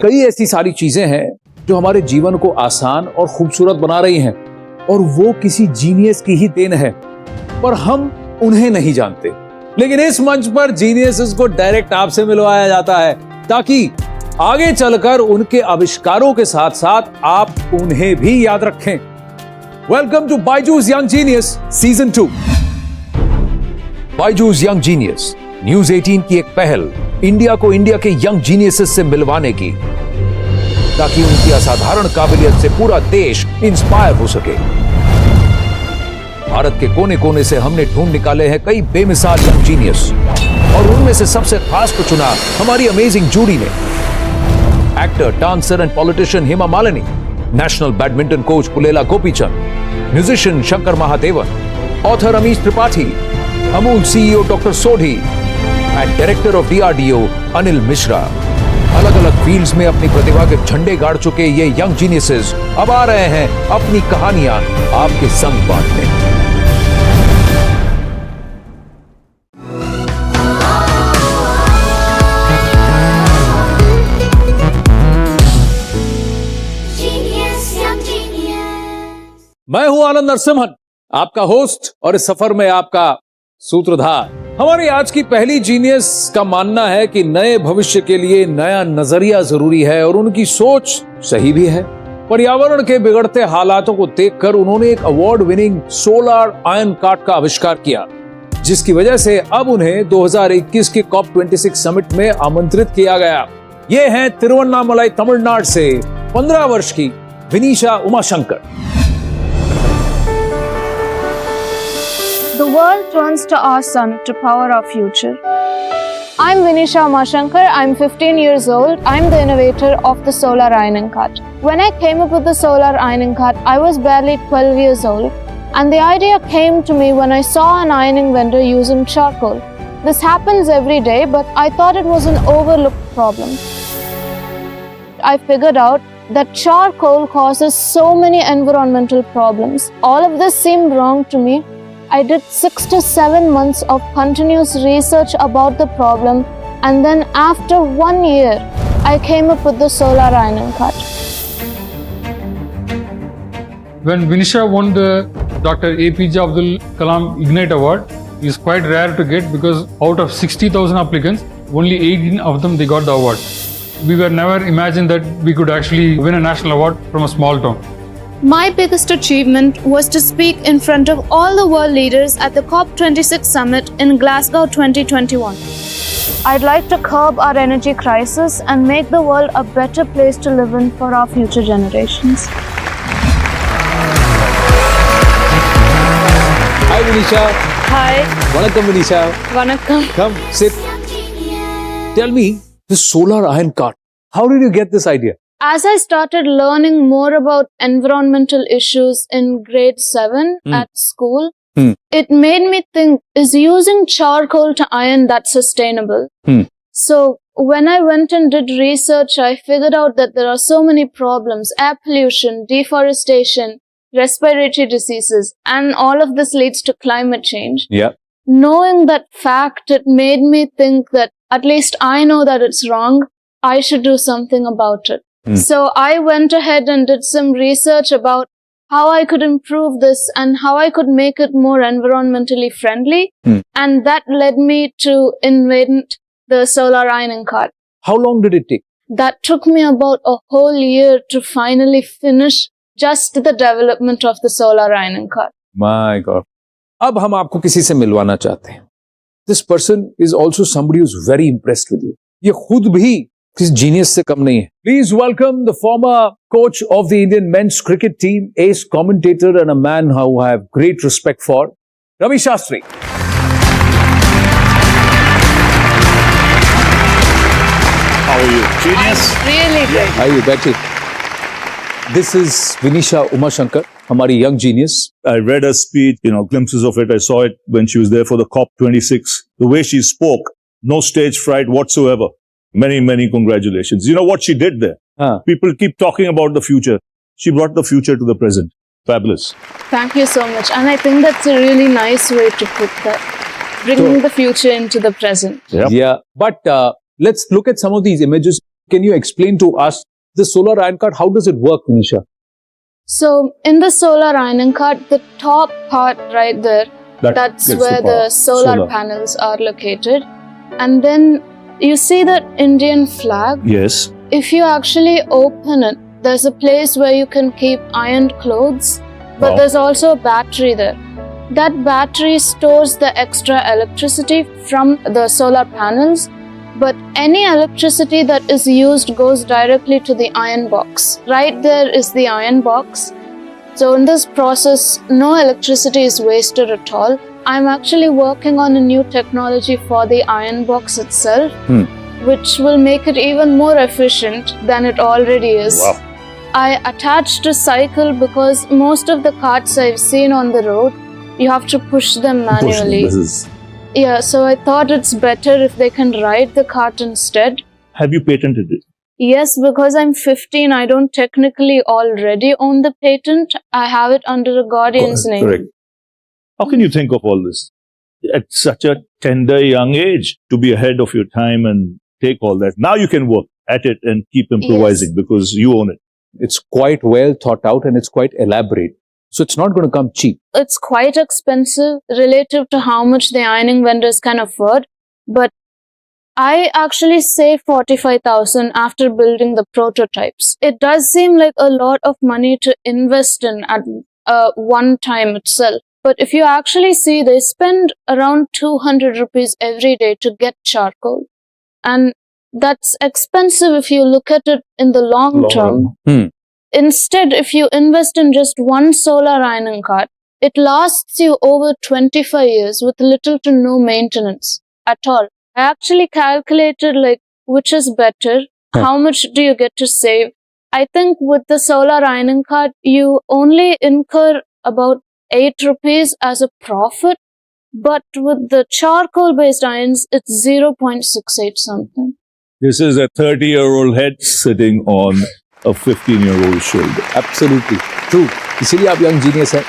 कई ऐसी सारी चीजें हैं जो हमारे जीवन को आसान और खूबसूरत बना रही हैं और वो किसी जीनियस की ही देन है, पर हम उन्हें नहीं जानते। लेकिन इस मंच पर जीनियसेस को डायरेक्ट आपसे मिलवाया जाता है ताकि आगे चलकर उनके आविष्कारों के साथ साथ आप उन्हें भी याद रखें। Welcome to Byju's young genius season 2। Byju's young genius news 18 की एक पहल इंडिया को इंडिया के यंग जीनियसेस से मिलवाने की, ताकि उनकी असाधारण काबिलियत से पूरा देश इंस्पायर हो सके। भारत के कोने कोने से हमने ढूंढ निकाले हैं कई बेमिसाल यंग जीनियस और उनमें से सबसे खास को चुना हमारी अमेजिंग जूरी ने। Actor, dancer and politician Hema Malini, national badminton coach Pullela Gopichand, musician Shankar Mahadevan, author Amish Tripathi, Amul CEO doctor Sodhi and director of DRDO Anil Mishra. अलग अलग फील्ड्स में अपनी प्रतिभा के झंडे गाड़ चुके ये यंग जीनियसेस अब आ रहे हैं अपनी कहानियां आपके संग बांटने। मैं हूं आनंद नरसिम्हन, आपका होस्ट और इस सफर में आपका सूत्रधार। हमारी आज की पहली जीनियस का मानना है कि नए भविष्य के लिए नया नजरिया जरूरी है और उनकी सोच सही भी है। पर्यावरण के बिगड़ते हालातों को देखकर उन्होंने एक award winning solar ion cart का आविष्कार किया, जिसकी वजह से अब उन्हें 2021 के COP26 समिट में आमंत्रित किया गया। ये हैं तिरुवन्नामलाई तमिलनाडु से 15 वर्ष की विनीशा Umashankar. The world turns to our sun to power our future. I'm Vinisha Umashanker. I'm 15 years old. I'm the innovator of the solar ironing cart. When I came up with the solar ironing cart, I was barely 12 years old. And the idea came to me when I saw an ironing vendor using charcoal. This happens every day, but I thought it was an overlooked problem. I figured out that charcoal causes so many environmental problems. All of this seemed wrong to me. I did 6 to 7 months of continuous research about the problem, and then after 1 year, I came up with the solar ironing cart. When Vinisha won the Dr. APJ Abdul Kalam Ignite Award, it's quite rare to get because out of 60,000 applicants, only 18 of them they got the award. We were never imagined that we could actually win a national award from a small town. My biggest achievement was to speak in front of all the world leaders at the COP26 summit in Glasgow 2021. I'd like to curb our energy crisis and make the world a better place to live in for our future generations. Hi Vinisha. Hi. Vanakkam Vinisha. Vanakkam. Come sit. Tell me, this solar iron cart, how did you get this idea? As I started learning more about environmental issues in grade 7 at school, it made me think, is using charcoal to iron that sustainable? So when I went and did research, I figured out that there are so many problems: air pollution, deforestation, respiratory diseases, and all of this leads to climate change. Yeah. Knowing that fact, it made me think that at least I know that it's wrong. I should do something about it. So I went ahead and did some research about how I could improve this and how I could make it more environmentally friendly. And that led me to invent the solar ironing cart. How long did it take? That took me about a whole year to finally finish just the development of the solar ironing cart. My God. अब हम आपको किसी से मिलवाना चाहते हैं. This person is also somebody who's very impressed with you. ये खुद भी किस जीनियस से कम नहीं है. Please welcome the former coach of the Indian men's cricket team, ace commentator and a man who I have great respect for, Ravi Shastri. How are you? Genius? Really good. How are you, Betty? This is Vinisha Umashanker, हमारी young genius. I read her speech, glimpses of it. I saw it when she was there for the COP26. The way she spoke, no stage fright whatsoever. Many, many congratulations. You know what she did there? People keep talking about the future. She brought the future to the present. Fabulous. Thank you so much. And I think that's a really nice way to put that. Bringing the future into the present. Yep. Yeah. But let's look at some of these images. Can you explain to us the solar iron cart? How does it work, Vinisha? So in the solar ironing cart, the top part right there, that's gets where power. the solar panels are located. And then you see that Indian flag? Yes. If you actually open it, there's a place where you can keep ironed clothes, but Wow. there's also a battery there. That battery stores the extra electricity from the solar panels, but any electricity that is used goes directly to the iron box. Right there is the iron box. So in this process, no electricity is wasted at all. I'm actually working on a new technology for the iron box itself, which will make it even more efficient than it already is. Wow. I attached a cycle because most of the carts I've seen on the road, you have to push them manually. Yeah, so I thought it's better if they can ride the cart instead. Have you patented it? Yes, because I'm 15, I don't technically already own the patent. I have it under a guardian's name. Correct. How can you think of all this at such a tender young age, to be ahead of your time and take all that? Now you can work at it and keep improvising because you own it. It's quite well thought out and it's quite elaborate. So it's not going to come cheap. It's quite expensive relative to how much the ironing vendors can afford. But I actually saved 45,000 after building the prototypes. It does seem like a lot of money to invest in at one time itself. But if you actually see, they spend around 200 rupees every day to get charcoal. And that's expensive if you look at it in the long term. Instead, if you invest in just one solar ironing cart, it lasts you over 25 years with little to no maintenance at all. I actually calculated which is better, how much do you get to save. I think with the solar ironing cart, you only incur about 8 rupees as a profit, but with the charcoal based irons, it's 0.68 something. This is a 30-year-old head sitting on a 15-year-old shoulder. Absolutely. True. इसीलिए आप young genius है.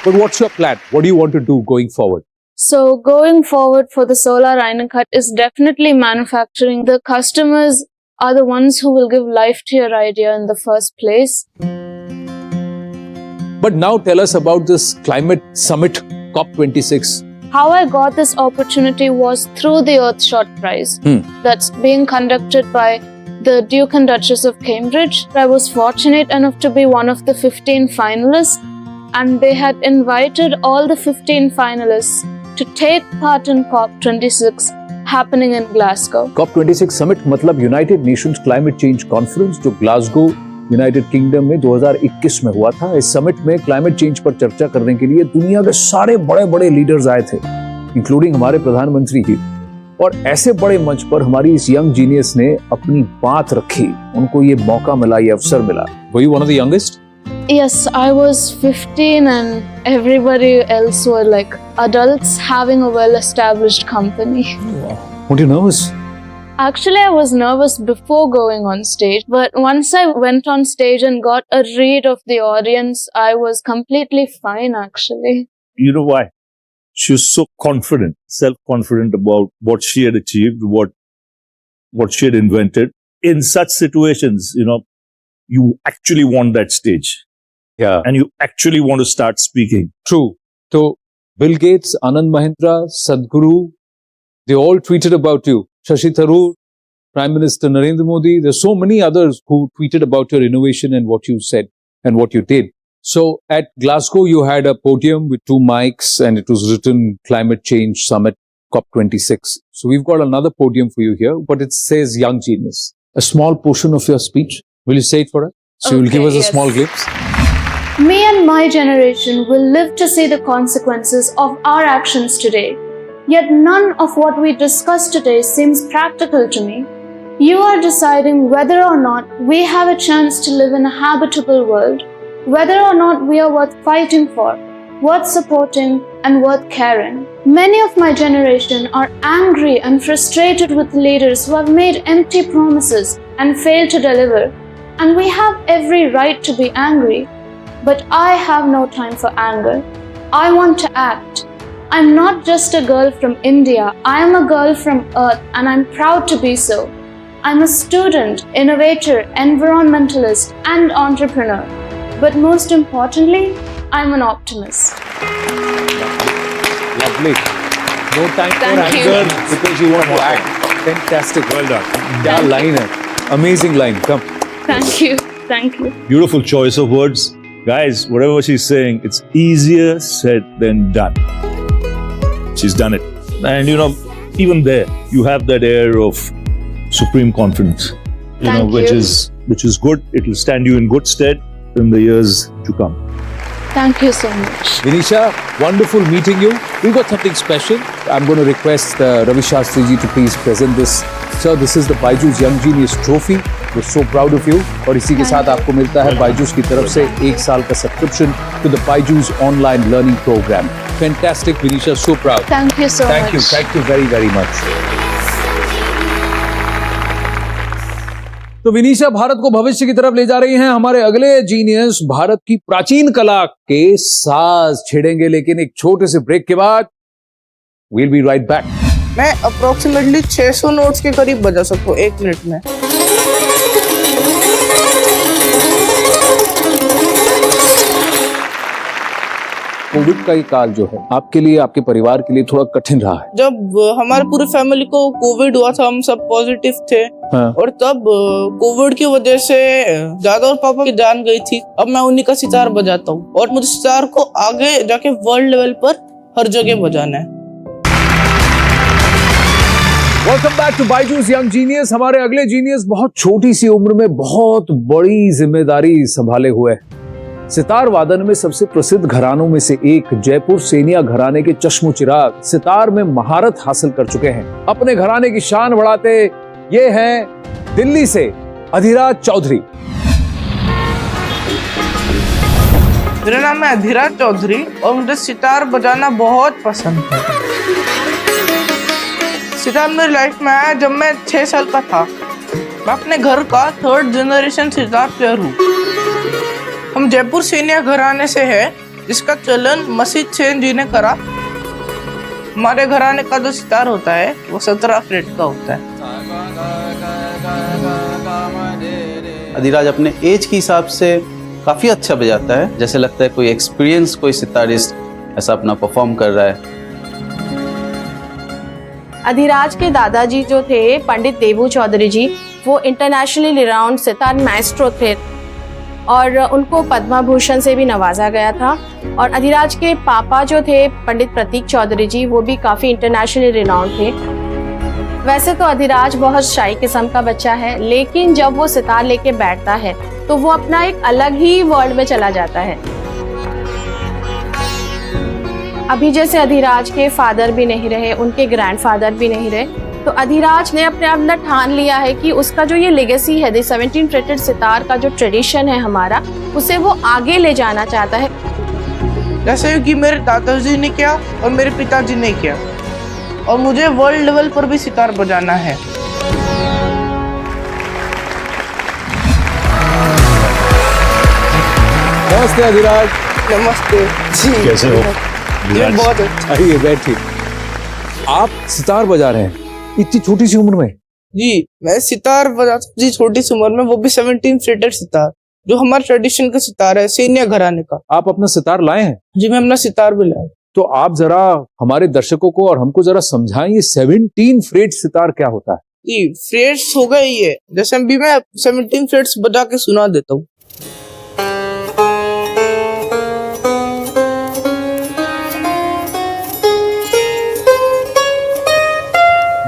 But what's your plan? What do you want to do going forward? So going forward for the solar ironing cart is definitely manufacturing. The customers are the ones who will give life to your idea in the first place. But now tell us about this climate summit, COP26. How I got this opportunity was through the Earthshot Prize that's being conducted by the Duke and Duchess of Cambridge. I was fortunate enough to be one of the 15 finalists, and they had invited all the 15 finalists to take part in COP26 happening in Glasgow. COP26 summit मतलब United Nations Climate Change Conference जो Glasgow United kingdom में 2021 में हुआ था. इस summit में climate change पर चर्चा करने के लिए दुनिया के सारे बड़े बड़े लीडर्स आए थे, इंक्लूडिंग हमारे प्रधानमंत्री जी. और ऐसे बड़े मंच पर हमारी इस यंग जीनियस ने अपनी बात रखी. उनको ये मौका मिला, ये अवसर मिला. Were you one of the youngest? Yes, I was 15 and everybody else were like adults having a well-established company. Wow. Weren't you nervous? Actually, I was nervous before going on stage, but once I went on stage and got a read of the audience, I was completely fine actually. You know why? She was so confident, self-confident about what she had achieved, what she had invented. In such situations, you actually want that stage. Yeah. And you actually want to start speaking. True. So, Bill Gates, Anand Mahindra, Sadhguru, they all tweeted about you. Shashi Tharoor, Prime Minister Narendra Modi, there's so many others who tweeted about your innovation and what you said and what you did. So at Glasgow, you had a podium with 2 mics and it was written Climate Change Summit COP26. So we've got another podium for you here, but it says Young Genius. A small portion of your speech. Will you say it for us? So you'll give us a small glimpse. Me and my generation will live to see the consequences of our actions today. Yet none of what we discuss today seems practical to me. You are deciding whether or not we have a chance to live in a habitable world, whether or not we are worth fighting for, worth supporting, and worth caring. Many of my generation are angry and frustrated with leaders who have made empty promises and failed to deliver. And we have every right to be angry. But I have no time for anger. I want to act. I'm not just a girl from India. I am a girl from Earth and I'm proud to be so. I'm a student, innovator, environmentalist, and entrepreneur. But most importantly, I'm an optimist. Lovely. No time for Thank you. anger because you want to act. Fantastic. Well done. क्या line है? Amazing line. Come. Thank you. Thank you. Beautiful choice of words. Guys, whatever she's saying, it's easier said than done. She's done it. And you know, even there, you have that air of supreme confidence. Thank which you. is good. It will stand you in good stead in the years to come. Thank you so much. Vinisha, wonderful meeting you. We've got something special. I'm going to request Ravi Shastri ji to please present this. Sir, this is the BYJU'S Young Genius Trophy. We're so proud of you. और इसी के साथ आपको मिलता है BYJU'S की तरफ से 1 साल का subscription to the BYJU'S online learning program. Fantastic, Vinisha. So proud. Thank you so Thank you. much. Thank you very, very much. तो विनीशा भारत को भविष्य की तरफ ले जा रही हैं। हमारे अगले जीनियस भारत की प्राचीन कला के साज छेड़ेंगे, लेकिन एक छोटे से ब्रेक के बाद we'll be right back. मैं अप्रोक्सीमेटली 600 नोट्स के करीब बजा सकता हूँ 1 मिनट में। कोविड का ये काल जो है आपके लिए, आपके परिवार के लिए थोड़ा कठिन रहा है। जब हमारे पूरी फैमिली को कोविड हुआ था, हम सब पॉजिटिव थे। हाँ। और तब कोविड की वजह से दादा और पापा की जान गई थी। अब मैं उन्हीं का सितार बजाता हूँ और मुझे सितार को आगे जाके वर्ल्ड लेवल पर हर जगह बजाना है। Welcome back to BYJU'S young genius. हमारे अगले जीनियस बहुत छोटी सी उम्र में बहुत बड़ी जिम्मेदारी संभाले हुए। सितार वादन में सबसे प्रसिद्ध घरानों में से एक जयपुर सेनिया घराने के चश्मो चिराग सितार में महारत हासिल कर चुके हैं। अपने घराने की शान बढ़ाते ये हैं दिल्ली से अधिराज चौधरी। मेरा नाम है अधिराज चौधरी और मुझे सितार बजाना बहुत पसंद है। सितार मेरी लाइफ में आया जब मैं 6 साल का था। मैं अपने घर का 3rd जनरेशन सितार प्लेयर हूँ। हम जयपुर सेनिया घराने से है, जिसका चलन मसीद सेन जी ने करा। हमारे घराने का जो सितार होता है वो 17 फ्रेट का होता है। अधिराज अपने एज के हिसाब से काफ़ी अच्छा बजाता है, जैसे लगता है कोई एक्सपीरियंस कोई सितारिस्ट ऐसा अपना परफॉर्म कर रहा है। अधिराज के दादाजी जो थे पंडित देवू चौधरी जी, वो इंटरनेशनली रिनाउंड सितार माइस्ट्रो थे और उनको पद्मा भूषण से भी नवाजा गया था। और अधिराज के पापा जो थे पंडित प्रतीक चौधरी जी, वो भी काफ़ी इंटरनेशनली रिनाउंड थे। वैसे तो अधिराज बहुत शाई किस्म का बच्चा है, लेकिन जब वो सितार लेके बैठता है तो वो अपना एक अलग ही वर्ल्ड में चला जाता है। अभी जैसे अधिराज के फादर भी नहीं रहे, उनके ग्रैंडफादर भी नहीं रहे, तो अधिराज ने अपने अंदर ठान लिया है कि उसका जो ये लेगेसी है, 17 फ्रेटेड सितार का जो ट्रेडिशन है हमारा, उसे वो आगे ले जाना चाहता है। जैसे कि मेरे दादाजी ने किया और मेरे पिताजी ने किया, और मुझे वर्ल्ड लेवल पर भी सितार बजाना है। नमस्ते अधिराज। नमस्ते जी। कैसे हो? ये बहुत अच्छा। आइए बैठिए। आप सितार बजा रहे हैं इतनी छोटी सी उम्र में? जी, मैं सितार बजाता हूँ जी छोटी सी उम्र में, वो भी 17 फ्रेटेड सितार, जो हमारे ट्रेडिशन का सितार है, सेनिया घराने का। आप अपना सितार लाए हैं? जी, मैं अपना सितार भी लाया। तो आप जरा हमारे दर्शकों को और हमको जरा समझाएं, ये 17 फ्रेट सितार क्या होता है? जी, फ्रेट्स हो गए ये, जैसे अभी मैं 17 फ्रेट्स बजा के सुना देता हूँ।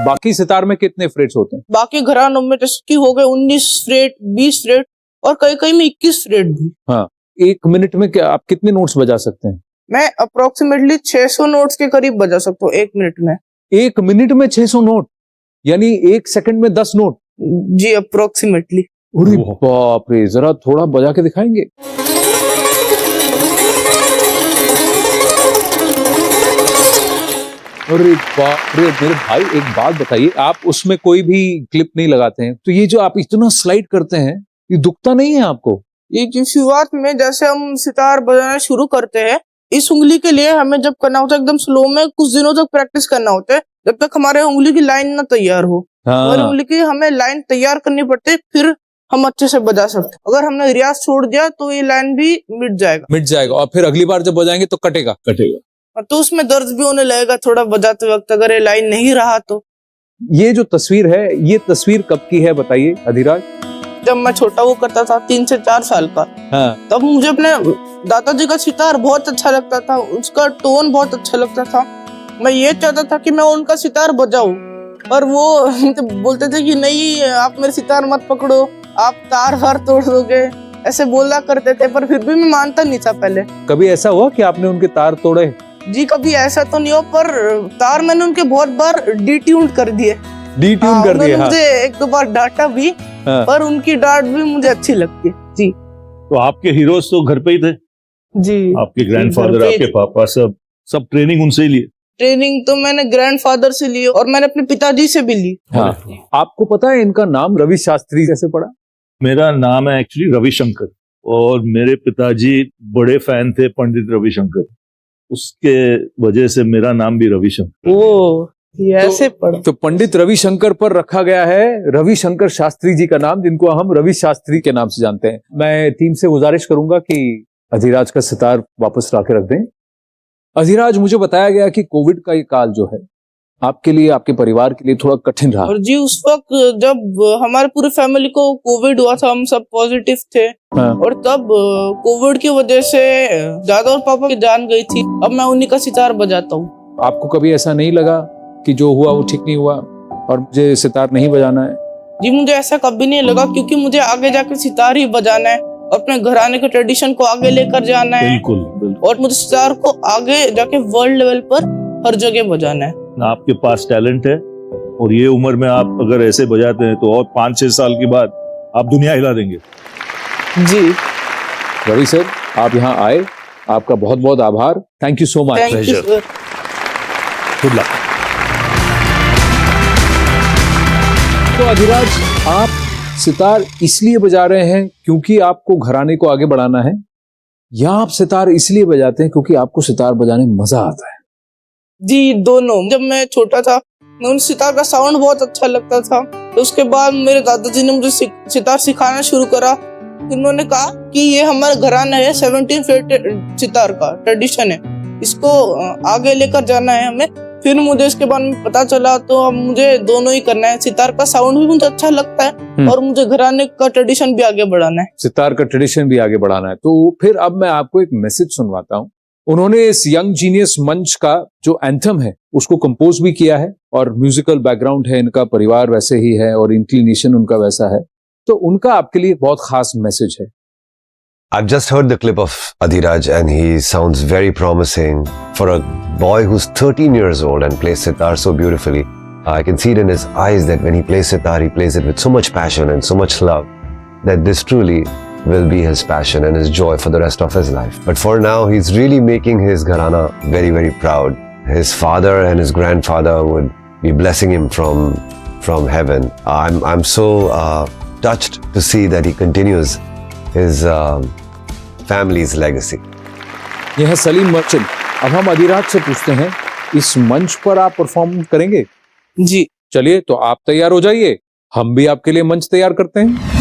बाकी सितार में कितने फ्रेट्स होते हैं? बाकी घरानों में जैसे कि हो गए 19 फ्रेट, 20 फ्रेट और कई कई में 21 फ्रेट भी। हाँ, 1 मिनट में क्या आप कितने नोट्स बजा सकते हैं? मैं अप्रोक्सीमेटली 600 नोट्स के करीब बजा सकता हूँ 1 मिनट में। 1 मिनट में 600 नोट, यानी 1 सेकंड में 10 नोट? जी, अप्रोक्सीमेटली। अरे बाप रे, जरा थोड़ा बजा के दिखाएंगे? अरे बाप रे मेरे भाई, एक बात बताइए, आप उसमें कोई भी क्लिप नहीं लगाते हैं, तो ये जो आप इतना स्लाइड करते हैं, ये दुखता नहीं है आपको? ये की शुरुआत में जैसे हम सितार बजाना शुरू करते हैं, इस उंगली के लिए हमें जब करना होता है एकदम स्लो में, कुछ दिनों तक प्रैक्टिस करना होता है, जब तक हमारे उंगली की लाइन ना तैयार हो। और बोले कि हमें लाइन तैयार करनी पड़ती है, फिर हम अच्छे से बजा सकते। अगर हमने रियाज छोड़ दिया तो ये लाइन भी मिट जाएगा और फिर अगली बार जब बजाएंगे तो कटेगा। तो उसमें दर्द भी होने लगेगा थोड़ा बजाते वक्त, अगर ये लाइन नहीं रहा तो। ये जो तस्वीर है, ये तस्वीर कब की है बताइए अधिराज? जब मैं छोटा वो करता था 3 से 4 साल का, तब मुझे अपने दादाजी का सितार बहुत अच्छा लगता था, उसका टोन बहुत अच्छा लगता था। मैं ये चाहता था कि मैं उनका सितार बजाऊं, पर वो बोलते थे कि नहीं आप मेरे सितार मत पकड़ो, आप तार हार तोड़ दोगे, ऐसे बोला करते थे। पर फिर भी मैं मानता नहीं था पहले। कभी ऐसा हुआ कि आपने उनके तार तोड़े? जी कभी ऐसा तो नहीं हो, पर तार मैंने उनके बहुत बार डिट्यून कर दिए। मुझे 1-2 बार डांटा भी, पर उनकी डांट भी मुझे अच्छी लगती है जी। तो आपके हीरोज तो घर पे ही थे जी, आपके ग्रैंडफादर, आपके पापा, सब ट्रेनिंग उनसे ही लिए? ट्रेनिंग तो मैंने ग्रैंडफादर से ली और मैंने अपने पिताजी से भी ली। आपको पता है इनका नाम रवि शास्त्री कैसे पड़ा? मेरा नाम है एक्चुअली रविशंकर, और मेरे पिताजी बड़े फैन थे पंडित रविशंकर, उसके वजह से मेरा नाम भी रविशंकर। ओ ऐसे पड़ा। तो पंडित रविशंकर पर रखा गया है रविशंकर शास्त्री जी का नाम, जिनको हम रवि शास्त्री के नाम से जानते हैं। मैं टीम से गुजारिश करूंगा कि अधिराज का सितार वापस ला के रख दें। अधिराज, मुझे बताया गया कि कोविड का ये काल जो है आपके लिए, आपके परिवार के लिए थोड़ा कठिन रहा। और जी उस वक्त जब हमारे पूरी फैमिली को कोविड हुआ था, हम सब पॉजिटिव थे। और तब कोविड की वजह से दादा और पापा की जान गई थी। अब मैं उन्हीं का सितार बजाता हूँ। आपको कभी ऐसा नहीं लगा कि जो हुआ वो ठीक नहीं हुआ और मुझे सितार नहीं बजाना है? जी मुझे ऐसा कभी नहीं लगा, क्योंकि मुझे आगे जाकर सितार ही बजाना है, अपने घराने के ट्रेडिशन को आगे लेकर जाना है। बिल्कुल। और मुझे सितार को आगे जाके वर्ल्ड लेवल पर हर जगह बजाना है। आपके पास टैलेंट है, और ये उम्र में आप अगर ऐसे बजाते हैं तो और 5-6 साल के बाद आप दुनिया हिला देंगे। जी रवि सर, आप यहाँ आए, आपका बहुत बहुत आभार। Thank you so much. Thank you sir. Good luck. तो अधिराज, आप सितार इसलिए बजा रहे हैं क्योंकि आपको घराने को आगे बढ़ाना है, या आप सितार इसलिए बजाते हैं क्योंकि आपको सितार बजाने में मजा आता है? जी दोनों। जब मैं छोटा था, मैं उन सितार का साउंड बहुत अच्छा लगता था, तो उसके बाद मेरे दादाजी ने मुझे सितार सिखाना शुरू करा। उन्होंने कहा कि ये हमारा घराना है, 17 फेट सितार का ट्रेडिशन है, इसको आगे लेकर जाना है हमें। फिर मुझे इसके बारे में पता चला, तो अब मुझे दोनों ही करना है। सितार का साउंड भी मुझे अच्छा लगता है और मुझे घराने का ट्रेडिशन भी आगे बढ़ाना है। सितार का ट्रेडिशन भी आगे बढ़ाना है। तो फिर अब मैं आपको एक मैसेज सुनवाता हूँ। उन्होंने इस यंग जीनियस मंच का जो एंथम है उसको कंपोज भी किया है, और म्यूजिकल बैकग्राउंड है इनका, परिवार वैसे ही है और इंक्लिनेशन उनका वैसा है, तो उनका आपके लिए बहुत खास मैसेज है। I've just heard the clip of Adhiraj and he sounds very promising for a boy who's 13 years old and plays sitar so beautifully. I can see it in his eyes that when he plays sitar, he plays it with so much passion and so much love that this truly will be his passion and his joy for the rest of his life. But for now, he's really making his gharana very, very proud. His father and his grandfather would be blessing him from heaven. I'm so touched to see that he continues his family's legacy. यह है Salim merchant. अब हम अधिराज से पूछते हैं, इस मंच पर आप परफॉर्म करेंगे? जी चलिए, तो आप तैयार हो जाइए, हम भी आपके लिए मंच तैयार करते हैं।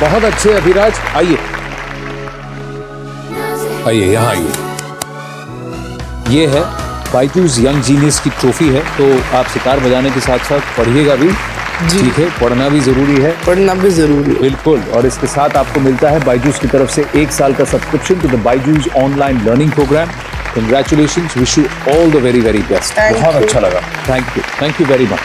बहुत अच्छे अभिराज, आइए आइए यहाँ आइए। ये है बायजूस यंग जीनियस की ट्रॉफी है, तो आप सितार बजाने के साथ साथ पढ़िएगा भी, ठीक है, पढ़ना भी जरूरी है, पढ़ना भी जरूरी है, बिल्कुल। और इसके साथ आपको मिलता है बायजूस की तरफ से 1 साल का subscription to the Byju's online learning programme. Congratulations, wish you all the very very best. बहुत अच्छा लगा, थैंक यू वेरी मच।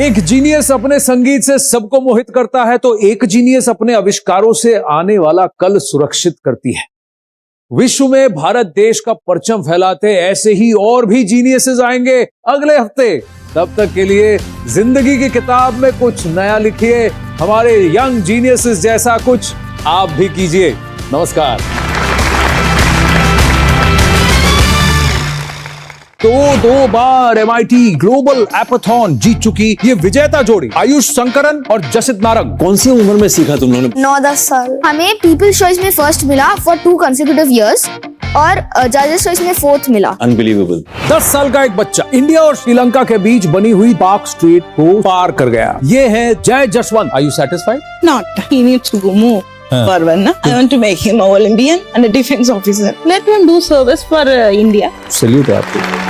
एक जीनियस अपने संगीत से सबको मोहित करता है, तो एक जीनियस अपने आविष्कारों से आने वाला कल सुरक्षित करती है। विश्व में भारत देश का परचम फैलाते ऐसे ही और भी जीनियसेस आएंगे अगले हफ्ते। तब तक के लिए जिंदगी की किताब में कुछ नया लिखिए, हमारे यंग जीनियसेस जैसा कुछ आप भी कीजिए। नमस्कार। तो 2 बार MIT ग्लोबल एपाथॉन जीत चुकी ये विजेता जोड़ी आयुष शंकरन और जसित नारंग। कौन सी उम्र में सीखा तुम लोगों ने? 9-10 साल। हमें पीपल्स चॉइस में फर्स्ट मिला फॉर 2 consecutive years और जजेस चॉइस में 4th मिला। अनबिलीवेबल। 10 साल का एक बच्चा इंडिया और श्रीलंका के बीच बनी हुई पार्क स्ट्रीट को पार कर गया। ये है Jai Jaswant. Are you satisfied? Not. He needs to go more. Further, na? I want to make him a Olympian and a defense officer. Let him do service for India. Salute है आपको।